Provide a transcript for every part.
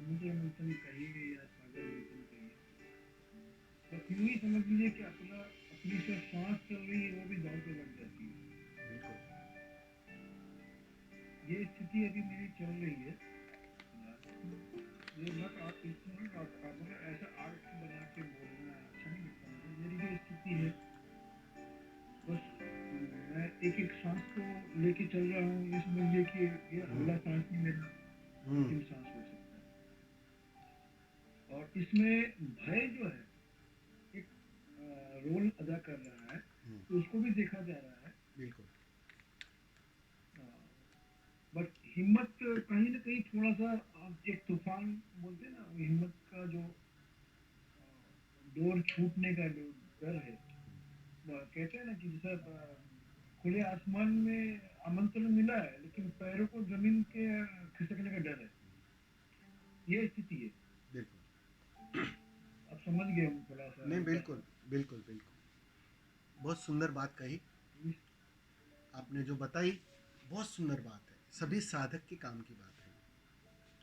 समुद्र मंथन कहिए या सागर मंथन कहिए, बस यूं ही समझ लीजिए कि अपनी जो सांस चल रही है वो भी दौड़ के लग जाती है। बिल्कुल। ये स्थिति अभी मेरी चल रही है फिलहाल। ये मत आप इसमें आप मतलब ऐसा आर्ट बना के बोलना अच्छा नहीं लगता मुझे। मेरी जो स्थिति है बस मैं एक एक सांस को लेके चल रहा हूँ। ये समझ लीजिए कि ये हम्म। अगला सांस भी मेरा हम्म। अंतिम सांस हो सकता है। और इसमें भय जो है एक रोल अदा कर रहा है, हम्म। तो उसको भी देखा जा रहा है। बिल्कुल। बट हिम्मत कहीं ना कहीं थोड़ा सा, आप एक तूफान बोलते हैं ना, वो हिम्मत का जो डोर छूटने का जो डर है, कहते हैं ना कि जैसा खुले आसमान में आमंत्रण मिला है लेकिन पैरों को जमीन के खिसकने का डर है। ये स्थिति है। बिल्कुल। आप समझ गए हम थोड़ा सा नहीं, हल्का बिल्कुल बिल्कुल बिल्कुल। बहुत सुंदर बात कही आपने जो बताई, बहुत सुंदर बात है, सभी साधक के काम की बात है।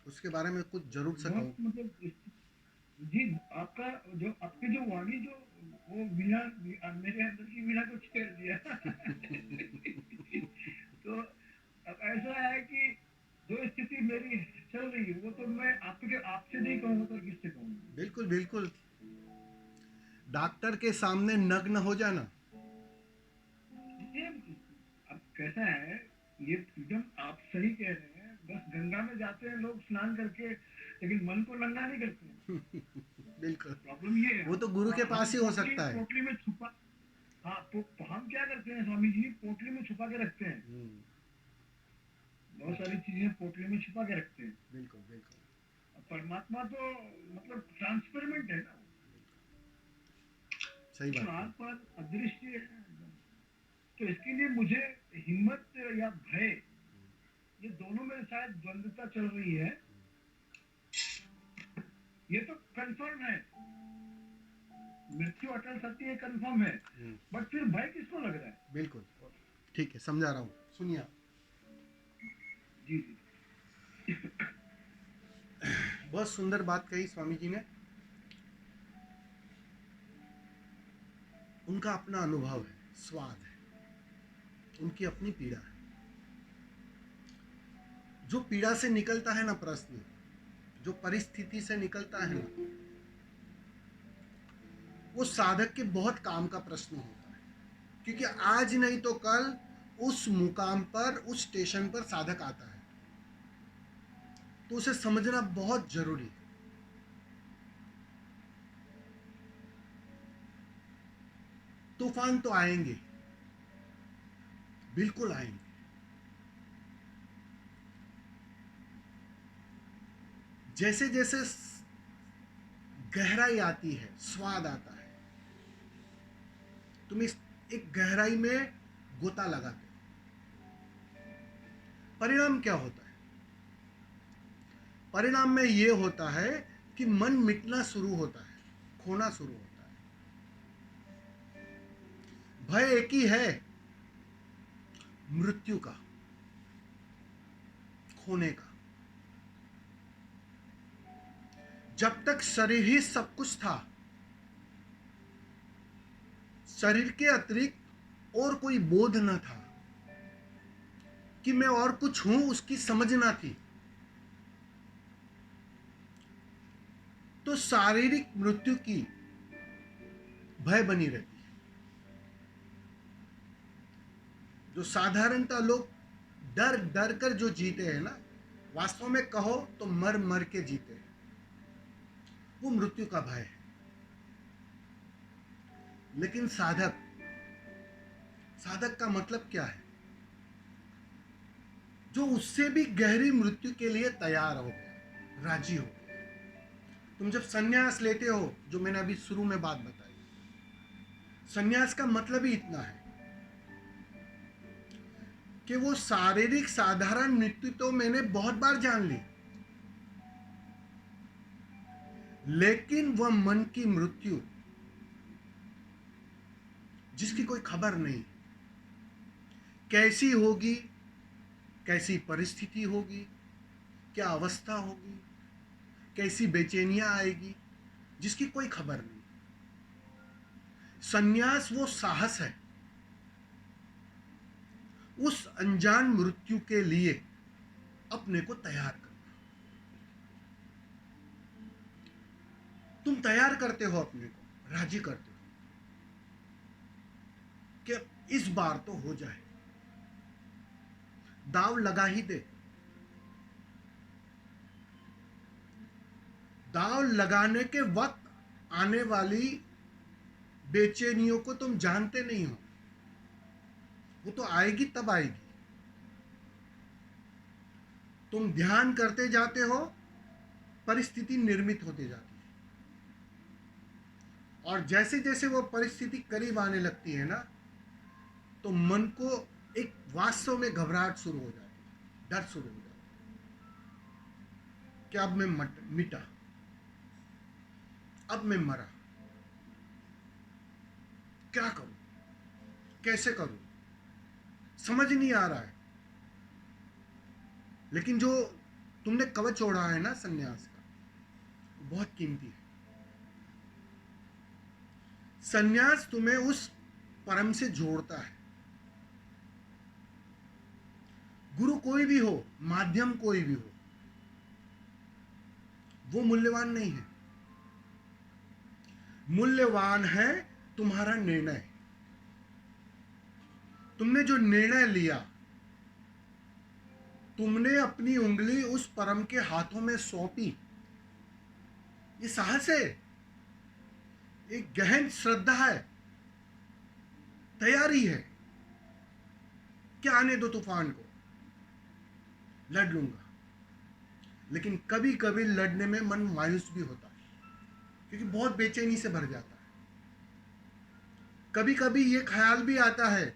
उसके बारे में कुछ जरूर से बहुत कहूँ। मतलब जी, आपका जो आपकी जो वाणी जो वो वीणा मेरे अंदर की वीणा को छेड़ दिया। तो अब ऐसा है कि जो स्थिति मेरी चल रही है वो तो मैं आपके आपसे नहीं कहूंगा तो किससे कहूंगा। बिल्कुल बिल्कुल। डॉक्टर के सामने नग्न हो जाना। ये अब कैसा है, ये एकदम आप सही कह रहे हैं। बस गंगा में जाते हैं लोग स्नान करके, लेकिन मन को नंगा नहीं करते हैं। बिल्कुल। प्रॉब्लम ये है, वो तो गुरु के हम पास ही हो पोटली सकता है। पोटली में छुपा। हाँ, तो हम क्या करते हैं स्वामी जी, पोटली में छुपा के रखते हैं। हम्म। बहुत सारी चीजें पोटली में छुपा के रखते हैं। बिल्कुल बिल्कुल। और परमात्मा तो मतलब ट्रांसपेरेंट है ना, सही वो तो बात आंख कही। पर अदृश्य है एकदम। तो इसके लिए मुझे हिम्मत या भय, ये दोनों में शायद द्वंद्वता चल रही है। ये तो कंफर्म है, मृत्यु अटल सत्य है, कंफर्म है। हम्म। बट फिर भय किसको लग रहा है? बिल्कुल। ठीक है, समझा रहा हूँ, सुनिए आप। जी जी। बहुत सुंदर बात कही स्वामी जी ने। उनका अपना अनुभव है, स्वाद है, उनकी अपनी पीड़ा है। जो पीड़ा से निकलता है ना प्रश्न, जो परिस्थिति से निकलता है ना, वो साधक के बहुत काम का प्रश्न होता है। क्योंकि आज नहीं तो कल उस मुकाम पर, उस स्टेशन पर साधक आता है, तो उसे समझना बहुत जरूरी है। तूफान तो आएंगे, बिल्कुल आएंगे। जैसे जैसे गहराई आती है, स्वाद आता है, तुम इस एक गहराई में गोता लगाते हो। परिणाम क्या होता है? परिणाम में यह होता है कि मन मिटना शुरू होता है, खोना शुरू होता है। भय एक ही है, मृत्यु का, खोने का। जब तक शरीर ही सब कुछ था, शरीर के अतिरिक्त और कोई बोध न था कि मैं और कुछ हूं, उसकी समझ ना थी, तो शारीरिक मृत्यु की भय बनी रहती है। जो साधारणतः लोग डर डर कर जो जीते हैं ना, वास्तव में कहो तो मर मर के जीते हैं, वो मृत्यु का भय है। लेकिन साधक, साधक का मतलब क्या है? जो उससे भी गहरी मृत्यु के लिए तैयार हो गया, राजी हो गया। तुम जब संन्यास लेते हो, जो मैंने अभी शुरू में बात बताई, संन्यास का मतलब ही इतना है कि वो शारीरिक साधारण मृत्यु तो मैंने बहुत बार जान ली, लेकिन वह मन की मृत्यु जिसकी कोई खबर नहीं, कैसी होगी, कैसी परिस्थिति होगी, क्या अवस्था होगी, कैसी बेचैनियां आएगी जिसकी कोई खबर नहीं। संन्यास वो साहस है उस अनजान मृत्यु के लिए अपने को तैयार करना। तुम तैयार करते हो अपने को, राजी करते हो कि इस बार तो हो जाए, दाव लगा ही दे। दाव लगाने के वक्त आने वाली बेचैनियों को तुम जानते नहीं हो, वो तो आएगी तब आएगी। तुम ध्यान करते जाते हो, परिस्थिति निर्मित होती जाती है, और जैसे जैसे वो परिस्थिति करीब आने लगती है ना, तो मन को एक वास्तव में घबराहट शुरू हो जाती है, डर शुरू हो जाता है कि अब मैं मिटा, अब मैं मरा, क्या करूं, कैसे करूं, समझ नहीं आ रहा है। लेकिन जो तुमने कवच ओढ़ा है ना संन्यास का, बहुत कीमती है। संन्यास तुम्हें उस परम से जोड़ता है। गुरु कोई भी हो, माध्यम कोई भी हो, वो मूल्यवान नहीं है। मूल्यवान है तुम्हारा निर्णय। तुमने जो निर्णय लिया, तुमने अपनी उंगली उस परम के हाथों में सौंपी, ये साहस है, एक गहन श्रद्धा है, तैयारी है कि आने दो तूफान को, लड़ लूंगा। लेकिन कभी कभी लड़ने में मन मायूस भी होता है, क्योंकि बहुत बेचैनी से भर जाता है। कभी कभी ये ख्याल भी आता है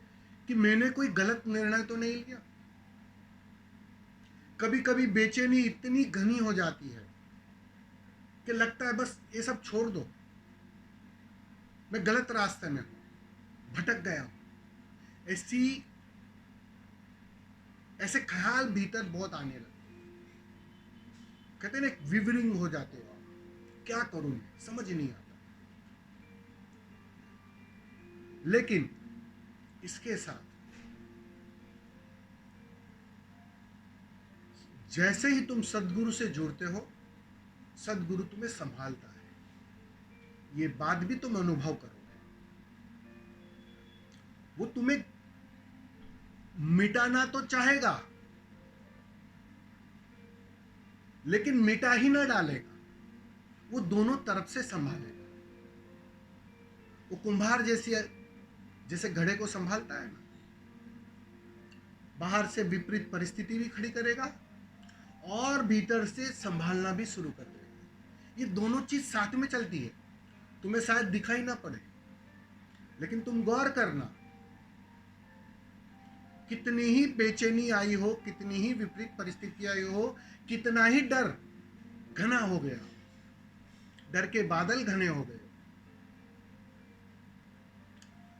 कि मैंने कोई गलत निर्णय तो नहीं लिया। कभी कभी बेचैनी इतनी घनी हो जाती है कि लगता है बस ये सब छोड़ दो, मैं गलत रास्ते में हूं, भटक गया हूं। ऐसे ख्याल भीतर बहुत आने लगते हैं। कहते हैं ना, एक विवरिंग हो जाते हो आप, क्या करूं मैं, समझ नहीं आता। लेकिन इसके साथ जैसे ही तुम सदगुरु से जुड़ते हो, सदगुरु तुम्हें संभालता है। ये बात भी तुम अनुभव करोगे। वो तुम्हें मिटाना तो चाहेगा, लेकिन मिटा ही ना डालेगा, वो दोनों तरफ से संभालेगा। वो कुंभार जैसे घड़े को संभालता है ना, बाहर से विपरीत परिस्थिति भी खड़ी करेगा और भीतर से संभालना भी शुरू कर देगा। ये दोनों चीज साथ में चलती है। तुम्हें शायद दिखाई ना पड़े, लेकिन तुम गौर करना, कितनी ही बेचैनी आई हो, कितनी ही विपरीत परिस्थिति आई हो, कितना ही डर घना हो गया, डर के बादल घने हो गए,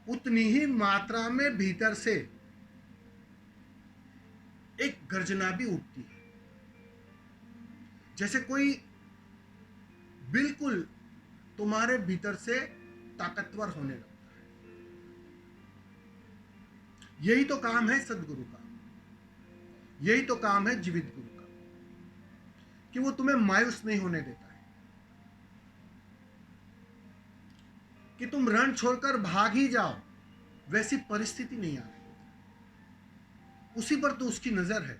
उतनी ही मात्रा में भीतर से एक गर्जना भी उठती है, जैसे कोई बिल्कुल तुम्हारे भीतर से ताकतवर होने लगता है। यही तो काम है सदगुरु का, यही तो काम है जीवित गुरु का, कि वो तुम्हें मायूस नहीं होने देता है, कि तुम रण छोड़कर भाग ही जाओ, वैसी परिस्थिति नहीं आ रही। उसी पर तो उसकी नजर है,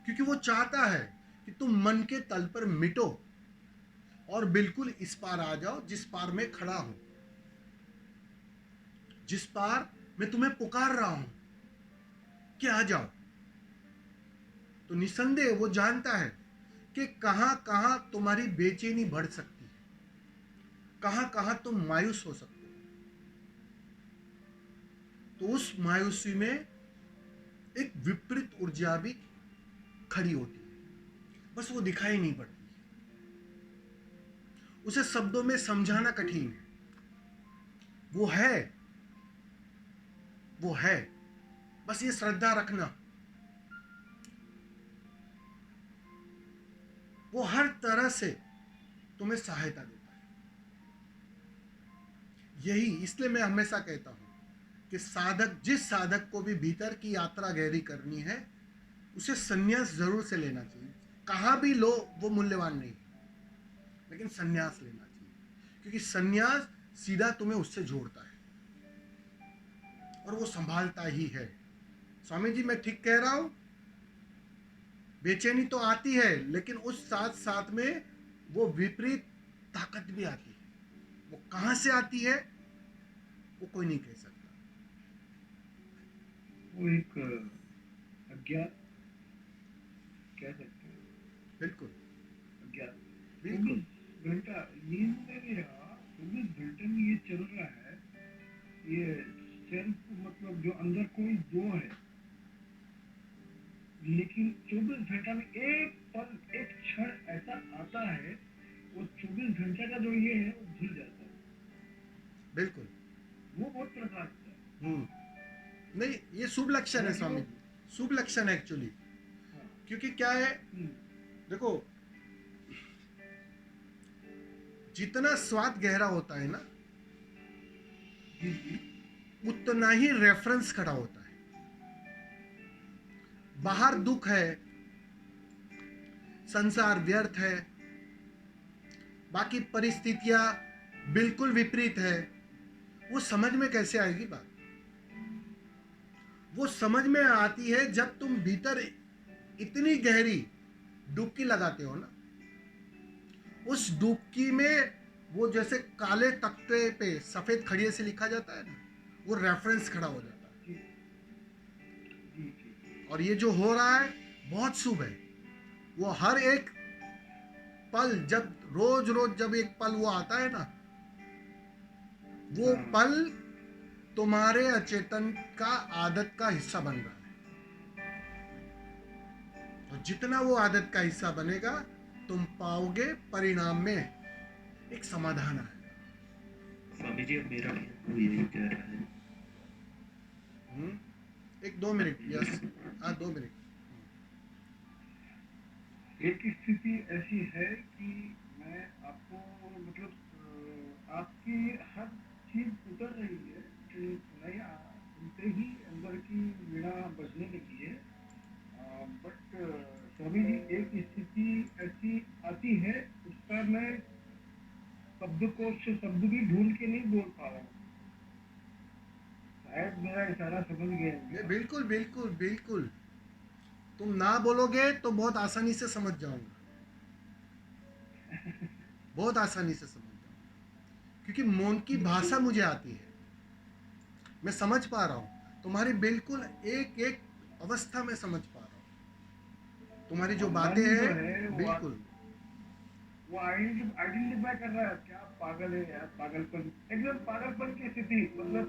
क्योंकि वो चाहता है कि तुम मन के तल पर मिटो और बिल्कुल इस पार आ जाओ, जिस पार मैं खड़ा हूं, जिस पार मैं तुम्हें पुकार रहा हूं कि आ जाओ। तो निसंदेह वो जानता है कि कहां कहां तुम्हारी बेचैनी बढ़ सकती है, कहां कहां तुम मायूस हो सकते हो। तो उस मायूसी में एक विपरीत ऊर्जा भी खड़ी होती है, बस वो दिखाई नहीं पड़ती, उसे शब्दों में समझाना कठिन है। वो है, बस ये श्रद्धा रखना वो हर तरह से तुम्हें सहायता देता है। यही इसलिए मैं हमेशा कहता हूं कि जिस साधक को भी भीतर की यात्रा गहरी करनी है, उसे संन्यास जरूर से लेना चाहिए। कहाँ भी लो वो मूल्यवान नहीं, लेकिन संन्यास लेना चाहिए, क्योंकि संन्यास सीधा तुम्हें उससे जोड़ता है और वो संभालता ही है। स्वामी जी, मैं ठीक कह रहा हूं? बेचैनी तो आती है, लेकिन उस साथ साथ में वो विपरीत ताकत भी आती है। वो कहां से आती है वो कोई नहीं कह सकता। वो एक अज्ञात कह सकते हैं, बिल्कुल अज्ञात। बिल्कुल 24 घंटा नींद में भी रहा, 24 घंटे में ये चल रहा है, ये सेल्फ मतलब जो अंदर कोई दो है, लेकिन 24 घंटा में एक पल एक क्षण ऐसा आता है, वो 24 घंटे का जो ये है वो भूल जाता है। बिल्कुल। वो बहुत प्रकाश है। नहीं, ये शुभ लक्षण है स्वामी जी, शुभ लक्षण है एक्चुअली। हाँ। क्योंकि क्या है, देखो, जितना स्वाद गहरा होता है ना, जी जी। उतना ही रेफरेंस खड़ा होता है। बाहर दुख है, संसार व्यर्थ है, बाकी परिस्थितियां बिल्कुल विपरीत है, वो समझ में कैसे आएगी बात? वो समझ में आती है जब तुम भीतर इतनी गहरी डुबकी लगाते हो ना। उस डुबकी में वो जैसे काले तख्ते पे सफेद खड़िए से लिखा जाता है ना, वो रेफरेंस खड़ा हो जाता है। जी जी। और ये जो हो रहा है बहुत शुभ है। वो हर एक पल, जब रोज रोज जब एक पल वो आता है ना, वो पल तुम्हारे अचेतन का आदत का हिस्सा बन रहा है। और जितना वो आदत का हिस्सा बनेगा, तुम पाओगे परिणाम में एक समाधान आएगा। स्वामी जी, अब मेरा भी यही कह रहा है। एक 2 मिनट, यस, हाँ 2 मिनट। एक स्थिति ऐसी है कि मैं आपको मतलब आपकी हर चीज उतर रही है कि नहीं, सुनते ही अंदर की वीणा बजने लगी है। बट स्वामी जी, एक स्थिति ऐसी आती है, उसका मैं शब्दकोश से शब्द भी ढूंढ के नहीं बोल पा रहा हूँ। शायद मेरा इशारा समझ गए। बिल्कुल बिल्कुल बिल्कुल। तुम ना बोलोगे तो बहुत आसानी से समझ जाऊंगा, बहुत आसानी से समझ जाऊंगा, क्योंकि मौन की भाषा मुझे आती है। मैं समझ पा रहा हूं तुम्हारी बिल्कुल एक एक अवस्था में समझ पा रहा हूं। तुम्हारी जो बातें हैं, बिल्कुल वो आइडेंटिफाई कर रहा है, क्या पागल है यार, पागलपन, एकदम पागलपन की स्थिति। मतलब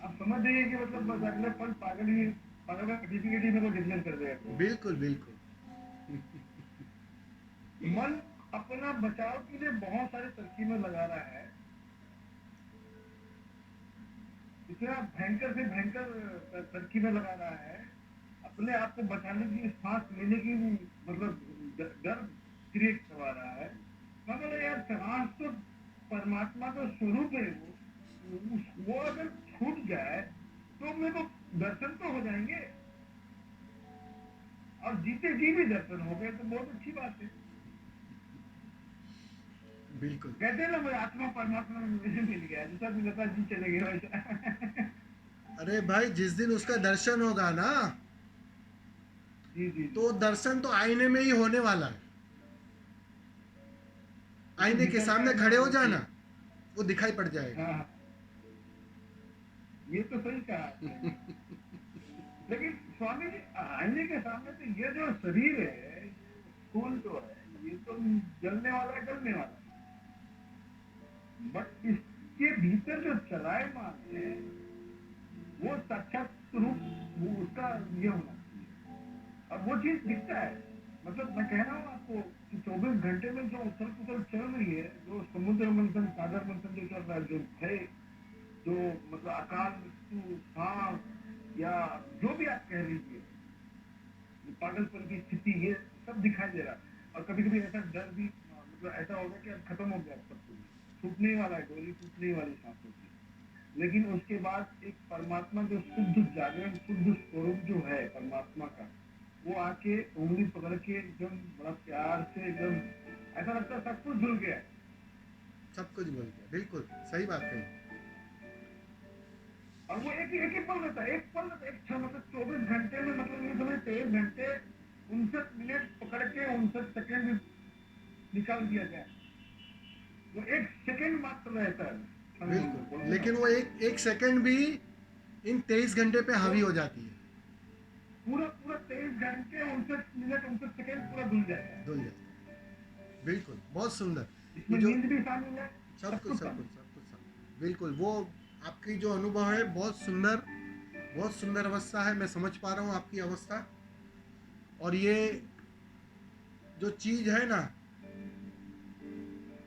आप समझ जाइए कि मतलब बस अगले पल पागल ही, पागल का सर्टिफिकेट ही मेरे को डिक्लेयर कर देगा। बिल्कुल बिल्कुल। मन अपना बचाव के लिए बहुत सारे तरकीबें लगा रहा है, इतना भयंकर से भयंकर तरकीबें लगा रहा है, अपने आप को बचाने की, सांस लेने की मतलब डर क्रिएट करवा रहा है। मगर यार, सांस तो परमात्मा का स्वरूप है, वो अगर छूट जाए तो मेरे को दर्शन तो हो जाएंगे, और जीते जी भी दर्शन हो गए तो बहुत अच्छी बात है। बिल्कुल। कहते हैं ना, मैं आत्मा परमात्मा में मुझे मिल गया, जैसा भी लता जी चले गए वैसा। अरे भाई, जिस दिन उसका दर्शन होगा ना, जी। तो दर्शन तो आईने में ही होने वाला है। आईने के सामने खड़े हो जाना, वो दिखाई पड़ जाएगा। हाँ, ये तो सही कहा आपने। लेकिन स्वामी जी, आईने के सामने तो ये जो शरीर है, फूल तो है, ये तो जलने वाला है, गलने वाला है, बट इसके भीतर जो चलायमान है, वो साक्षात रूप, वो उसका ये होना चाहिए, और वो चीज दिखता है। मतलब मैं कह रहा हूँ आपको कि 24 घंटे में जो उथल पुथल चल रही है, जो समुद्र मंथन, सागर मंथन जो चल रहा है, जो भय, जो मतलब अकाल मृत्यु, सांप, या जो भी आप कह लीजिए, पागलपन की स्थिति, ये सब दिखाई दे रहा है। और कभी कभी ऐसा डर भी मतलब ऐसा होगा कि अब खत्म हो गया, अब सब कुछ छूटने वाला है, गोली टूटने वाली सांसों की। लेकिन उसके बाद एक परमात्मा जो शुद्ध जागरण, शुद्ध स्वरूप जो है परमात्मा का, वो आके उंगली पकड़ के एकदम बड़ा प्यार से एकदम ऐसा लगता है सब कुछ धुल गया है। सब कुछ बोल गया, बिल्कुल सही बात कही। और वो एक ही पल रहता है, एक पल रहता है, एक क्षण, मतलब 24 घंटे में, मतलब ये समझ 23 घंटे 59 मिनट पकड़ के 59 सेकेंड निकाल दिया जाए, वो एक सेकेंड मात्र रहता है क्षण, बिल्कुल, बोलते ना, लेकिन वो एक एक सेकंड भी इन 23 घंटे पे हावी हो जाती है, पूरा पूरा 23 घंटे 59 मिनट 59 सेकेंड पूरा धुल जाता है। धुल जाती है। बिल्कुल, बहुत सुंदर। ये इसमें जो नींद भी शामिल है, सब सब कुछ कुछ सब शामिल कुछ सब कुछ सब बिल्कुल, वो आपकी जो अनुभव है बहुत सुंदर, बहुत सुंदर अवस्था है। मैं समझ पा रहा हूँ आपकी अवस्था। और ये जो चीज है ना,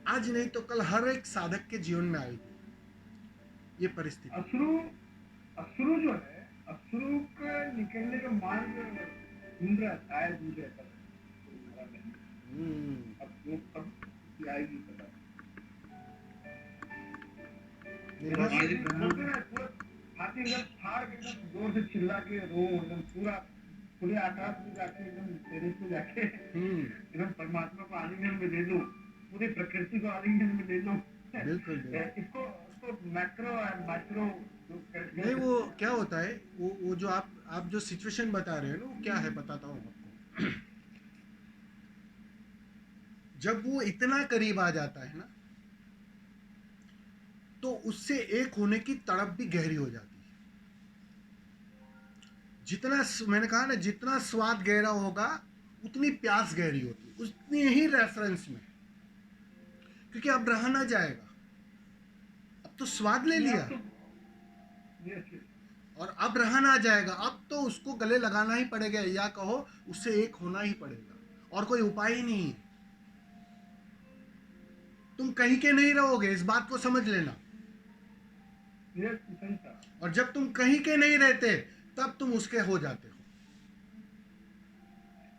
आज नहीं तो कल हर एक साधक के जीवन में आएगी ये है। परिस्थिति। अश्रु, अश्रु जो है, अश्रु का निकलने का मार्ग ढूंढ रहा है, शायद मुझे ऐसा लगता है। हम्म, अब वो कब की आएगी पता नहीं नहीं। बहुत जैसे कि बोलते हैं ना, पूरा हाथी एकदम फाड़ के एकदम जोर से चिल्ला के रो, एकदम पूरा खुले आकाश में जाके एकदम टेरेस पे जाके हम्म, एकदम परमात्मा को आलिंगन में ले लो, पूरी प्रकृति को आलिंगन में ले लो। बिल्कुल बिल्कुल। इसको इसको मैक्रो एंड माइक्रो जो कह नहीं, वो सकते क्या हैं। होता है, वो जो आप जो सिचुएशन बता रहे हो ना, वो क्या है बताता हूँ आपको। जब वो इतना करीब आ जाता है ना, तो उससे एक होने की तड़प भी गहरी हो जाती है। मैंने कहा ना, जितना स्वाद गहरा होगा उतनी प्यास गहरी होती है, उतनी ही रेफरेंस में, क्योंकि अब रहा ना जाएगा। अब तो स्वाद ले नहीं लिया अब तो यस यस, और अब रहा ना जाएगा। अब तो उसको गले लगाना ही पड़ेगा, या कहो उससे एक होना ही पड़ेगा, और कोई उपाय ही नहीं है। तुम कहीं के नहीं रहोगे, इस बात को समझ लेना। यस सही था। और जब तुम कहीं के नहीं रहते, तब तुम उसके हो जाते हो।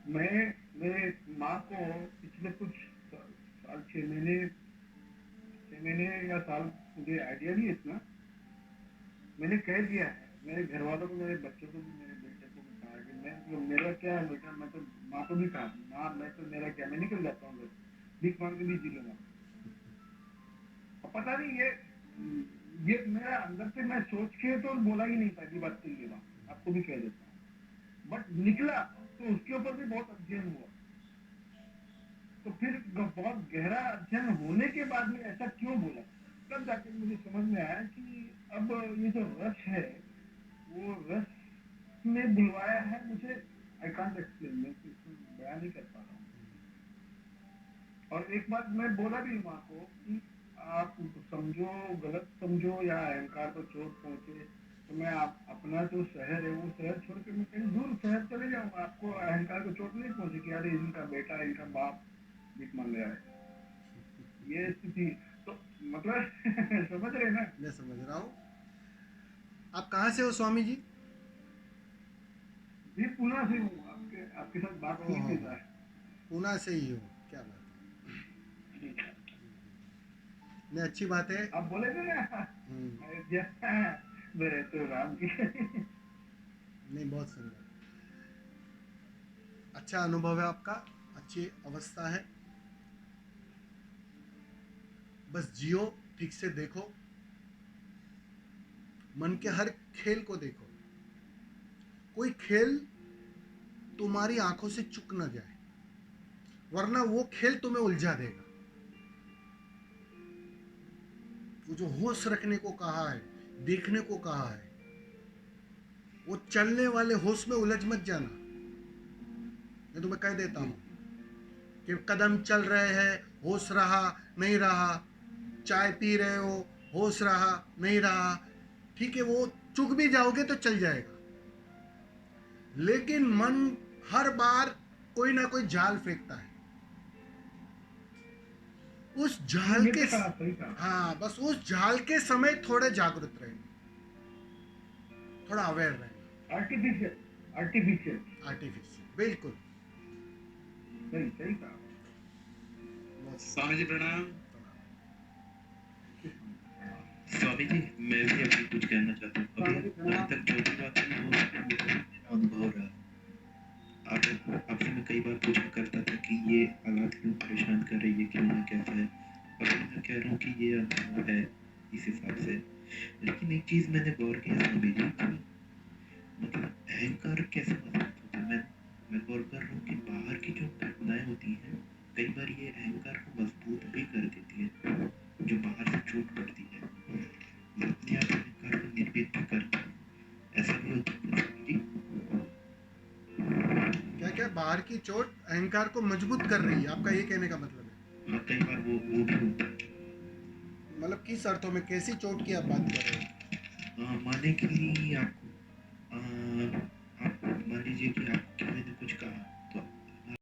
मैं मेरे माँ को पिछले कुछ साल, 6 महीने या साल, मुझे आइडिया नहीं है इतना, मैंने कह दिया है मेरे घर वालों को, मेरे बच्चों को भी, मेरे बेटे को भी कहा कि मैं तो, मेरा क्या है बेटा, मैं तो माँ को भी कहा, माँ मैं तो, मेरा क्या, मैं निकल जाता हूँ, भीख मांग के भी जी लूंगा। और पता नहीं ये मेरा अंदर से मैं सोच के तो बोला ही नहीं था कि बात तो ये बात आपको भी कह देता हूँ, बट निकला तो उसके ऊपर भी बहुत अध्ययन हुआ। तो फिर बहुत गहरा अध्ययन होने के बाद में ऐसा क्यों बोला, तब जाके मुझे समझ में आया कि अब ये जो रस है, वो रस में बुलवाया है मुझे। आई कांट एक्सप्लेन, मैं इसको बयान नहीं कर पा रहा हूँ। और एक बात मैं बोला भी माँ को कि आप समझो, गलत समझो या अहंकार को चोट पहुंचे, तो मैं आप अपना जो शहर है वो शहर छोड़ के मैं कहीं दूर शहर चले जाऊंगा, आपको अहंकार को चोट नहीं पहुंचे कि अरे इनका बेटा, इनका बाप भीख मांग रहा है, ये स्थिति। तो मतलब समझ रहे ना। मैं समझ रहा हूँ। आप कहाँ से हो स्वामी जी? भी पुणे से हूँ, आपके आपके साथ बात हो ही ओहो, नहीं रहा है। पूना से ही हो, क्या बात जी। है। नहीं, अच्छी बात है। आप बोले थे ना हम्म, अयोध्या मेरे तो राम की। नहीं, बहुत सुंदर, अच्छा अनुभव है आपका, अच्छी अवस्था है। बस जियो, ठीक से देखो, मन के हर खेल को देखो। कोई खेल तुम्हारी आंखों से चुक ना जाए, वरना वो खेल तुम्हें उलझा देगा। वो जो होश रखने को कहा है, देखने को कहा है, वो चलने वाले होश में उलझ मत जाना। मैं तुम्हें कह देता हूं कि कदम चल रहे हैं, होश रहा नहीं रहा, चाय पी रहे हो, होश रहा नहीं रहा, ठीक है, वो चुक भी जाओगे तो चल जाएगा। लेकिन मन हर बार कोई ना कोई जाल फेंकता है, उस जाल ये के, तो कहा, सही कहा। हाँ, बस उस जाल के समय थोड़े जागरूक रहना, थोड़ा अवेयर रहना। आर्टिफिशियल, आर्टिफिशियल, आर्टिफिशियल, बिल्कुल। सही सही कहा। स्वामी जी प्रणाम। स्वामी जी, मैं भी अभी कुछ कहना चाहता हूँ। अभी तक जो भी बात हुई वो मेरा अनुभव रहा। आपसे मैं कई बार पूछा करता था कि ये हालात क्यों परेशान कर रही है, क्यों है, कैसा है। अभी मैं कह रहा हूँ कि ये अनुभव है इस हिसाब से। लेकिन एक चीज़ मैंने गौर किया स्वामी जी कि मतलब अहंकार कैसे मजबूत होता है। मैं गौर कर रहा हूँ कि बाहर की जो घटनाएं होती हैं कई बार ये अहंकार को मजबूत भी कर देती है। जो बाहर से चोट पड़ती है ये अपने आप अहंकार को निर्मित भी करती है। ऐसा भी होता है स्वामी जी? क्या क्या बाहर की चोट अहंकार को मजबूत कर रही है, आपका ये कहने का मतलब है? हाँ, कई बार वो भी होता है। मतलब किस अर्थों में, कैसी चोट की आप बात कर रहे हो? माने कि आपको आप मान लीजिए कि आप